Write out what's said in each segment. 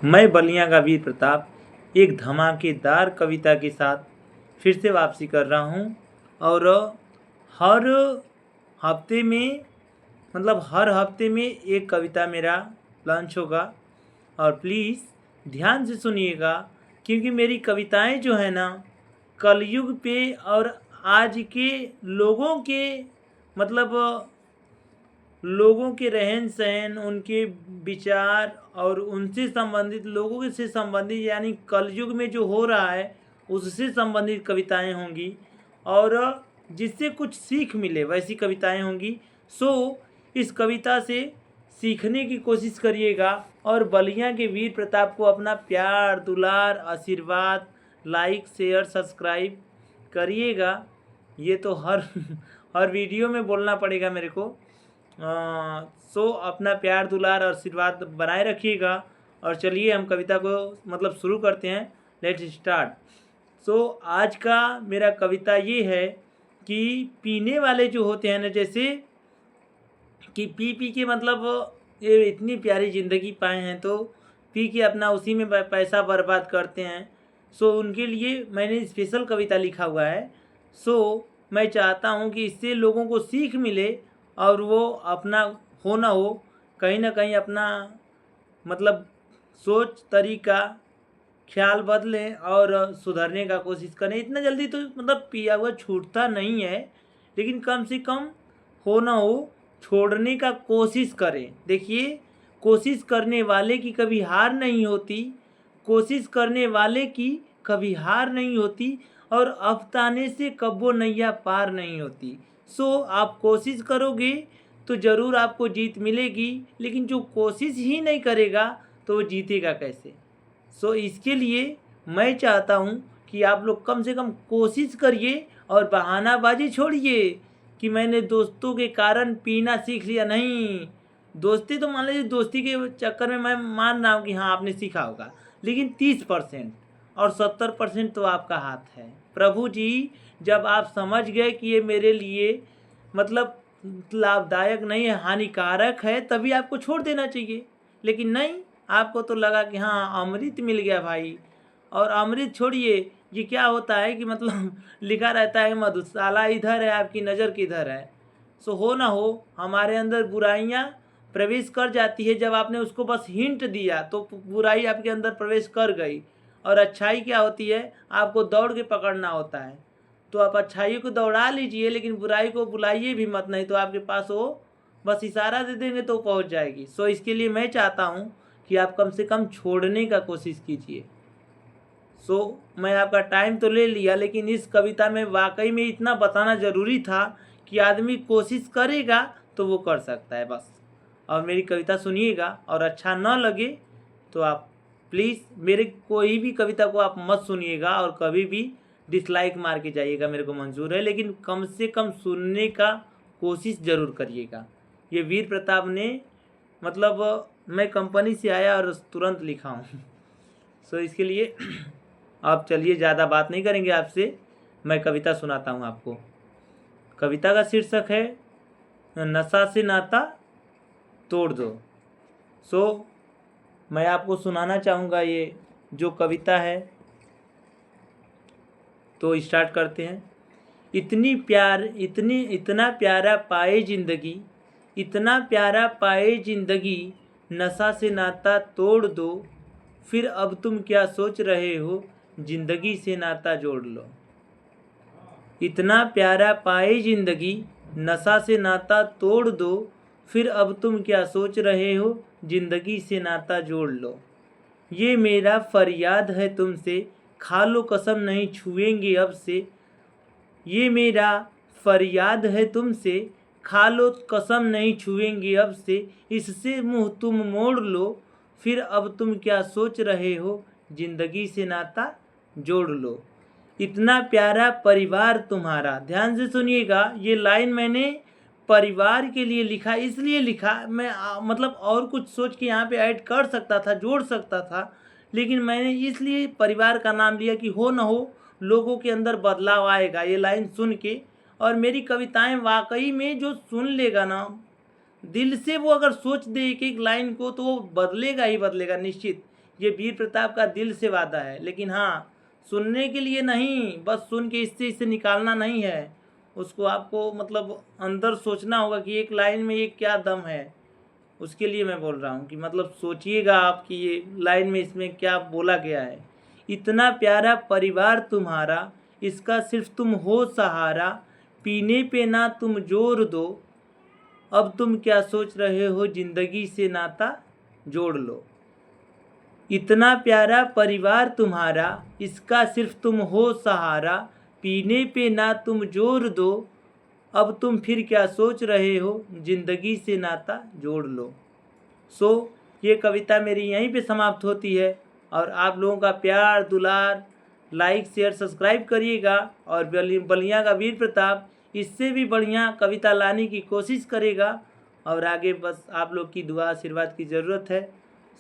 मैं बलिया का वीर प्रताप एक धमाकेदार कविता के साथ फिर से वापसी कर रहा हूँ। और हर हफ्ते में हर हफ्ते में एक कविता मेरा लॉन्च होगा। और प्लीज़ ध्यान से सुनिएगा, क्योंकि मेरी कविताएं जो है ना, कलयुग पे और आज के लोगों के मतलब लोगों के रहन सहन, उनके विचार और उनसे संबंधित, लोगों से संबंधित, यानी कलयुग में जो हो रहा है उससे संबंधित कविताएं होंगी और जिससे कुछ सीख मिले वैसी कविताएं होंगी। सो इस कविता से सीखने की कोशिश करिएगा और बलिया के वीर प्रताप को अपना प्यार, दुलार, आशीर्वाद, लाइक, शेयर, सब्सक्राइब करिएगा। ये तो हर वीडियो में बोलना पड़ेगा मेरे को। सो अपना प्यार, दुलार और आशीर्वाद बनाए रखिएगा। और चलिए हम कविता को शुरू करते हैं। Let's start. सो आज का मेरा कविता ये है कि पीने वाले जो होते हैं ना, जैसे कि पी के ये इतनी प्यारी ज़िंदगी पाए हैं तो पी के अपना उसी में पैसा बर्बाद करते हैं। सो उनके लिए मैंने स्पेशल कविता लिखा हुआ है। सो मैं चाहता हूँ कि इससे लोगों को सीख मिले और वो अपना हो ना हो कहीं ना कहीं अपना सोच, तरीका, ख्याल बदलें और सुधरने का कोशिश करें। इतना जल्दी तो पिया हुआ छूटता नहीं है, लेकिन कम से कम हो ना हो छोड़ने का कोशिश करें। देखिए, कोशिश करने वाले की कभी हार नहीं होती, कोशिश करने वाले की कभी हार नहीं होती और अफताने से कब्बो नैया पार नहीं होती। सो आप कोशिश करोगे तो ज़रूर आपको जीत मिलेगी, लेकिन जो कोशिश ही नहीं करेगा तो वो जीतेगा कैसे। सो इसके लिए मैं चाहता हूँ कि आप लोग कम से कम कोशिश करिए और बहानाबाजी छोड़िए कि मैंने दोस्तों के कारण पीना सीख लिया। नहीं, दोस्ती तो मान लीजिए, दोस्ती के चक्कर में मैं मान रहा हूँ कि हाँ आपने सीखा होगा, लेकिन 30% और 70% तो आपका हाथ है। प्रभु जी, जब आप समझ गए कि ये मेरे लिए लाभदायक नहीं है, हानिकारक है, तभी आपको छोड़ देना चाहिए। लेकिन नहीं, आपको तो लगा कि हाँ अमृत मिल गया भाई। और अमृत छोड़िए, ये क्या होता है कि लिखा रहता है मधुशाला इधर है, आपकी नज़र किधर है। सो हो ना हो हमारे अंदर बुराइयाँ प्रवेश कर जाती है। जब आपने उसको बस हिंट दिया तो बुराई आपके अंदर प्रवेश कर गई। और अच्छाई क्या होती है, आपको दौड़ के पकड़ना होता है। तो आप अच्छाई को दौड़ा लीजिए, लेकिन बुराई को बुलाइए भी मत, नहीं तो आपके पास वो बस इशारा दे देंगे तो पहुंच जाएगी। सो इसके लिए मैं चाहता हूं कि आप कम से कम छोड़ने का कोशिश कीजिए। सो मैं आपका टाइम तो ले लिया, लेकिन इस कविता में वाकई में इतना बताना ज़रूरी था कि आदमी कोशिश करेगा तो वो कर सकता है बस। और मेरी कविता सुनिएगा, और अच्छा न लगे तो आप प्लीज़ मेरे कोई भी कविता को आप मत सुनिएगा और कभी भी डिसलाइक मार के जाइएगा, मेरे को मंजूर है, लेकिन कम से कम सुनने का कोशिश ज़रूर करिएगा। ये वीर प्रताप ने मैं कंपनी से आया और तुरंत लिखा हूँ। सो इसके लिए आप चलिए, ज़्यादा बात नहीं करेंगे आपसे, मैं कविता सुनाता हूँ आपको। कविता का शीर्षक है नशा से नाता तोड़ दो। सो मैं आपको सुनाना चाहूँगा ये जो कविता है, तो स्टार्ट करते हैं। इतना प्यारा पाए ज़िंदगी, इतना प्यारा पाए ज़िंदगी, नशा से नाता तोड़ दो, फिर अब तुम क्या सोच रहे हो, ज़िंदगी से नाता जोड़ लो। इतना प्यारा पाए ज़िंदगी, नशा से नाता तोड़ दो, फिर अब तुम क्या सोच रहे हो, ज़िंदगी से नाता जोड़ लो। ये मेरा फरियाद है तुमसे, खा लो कसम नहीं छुएंगे अब से। ये मेरा फरियाद है तुमसे, खा लो कसम नहीं छुएंगे अब से। इससे मुंह तुम मोड़ लो, फिर अब तुम क्या सोच रहे हो, ज़िंदगी से नाता जोड़ लो। इतना प्यारा परिवार तुम्हारा, ध्यान से सुनिएगा, ये लाइन मैंने परिवार के लिए लिखा, इसलिए लिखा। मैं और कुछ सोच के यहाँ पे ऐड कर सकता था, जोड़ सकता था, लेकिन मैंने इसलिए परिवार का नाम लिया कि हो न हो लोगों के अंदर बदलाव आएगा ये लाइन सुन के। और मेरी कविताएं वाकई में जो सुन लेगा ना दिल से, वो अगर सोच दे एक एक लाइन को, तो वो बदलेगा ही बदलेगा निश्चित। ये वीर प्रताप का दिल से वादा है। लेकिन हाँ, सुनने के लिए नहीं, बस सुन के इससे निकालना नहीं है, उसको आपको मतलब अंदर सोचना होगा कि एक लाइन में ये क्या दम है। उसके लिए मैं बोल रहा हूँ कि मतलब सोचिएगा आप कि ये लाइन में इसमें क्या बोला गया है। इतना प्यारा परिवार तुम्हारा, इसका सिर्फ तुम हो सहारा, पीने पे ना तुम जोर दो, अब तुम क्या सोच रहे हो, जिंदगी से नाता जोड़ लो। इतना प्यारा परिवार तुम्हारा, इसका सिर्फ तुम हो सहारा, पीने पे ना तुम जोर दो, अब तुम फिर क्या सोच रहे हो, जिंदगी से नाता जोड़ लो। ये कविता मेरी यहीं पे समाप्त होती है। और आप लोगों का प्यार दुलार, लाइक शेयर सब्सक्राइब करिएगा। और बलिया का वीर प्रताप इससे भी बढ़िया कविता लाने की कोशिश करेगा। और आगे बस आप लोग की दुआ आशीर्वाद की ज़रूरत है।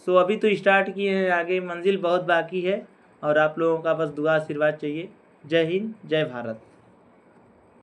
अभी तो स्टार्ट किए हैं, आगे मंजिल बहुत बाकी है और आप लोगों का बस दुआ आशीर्वाद चाहिए। जय हिंद, जय भारत।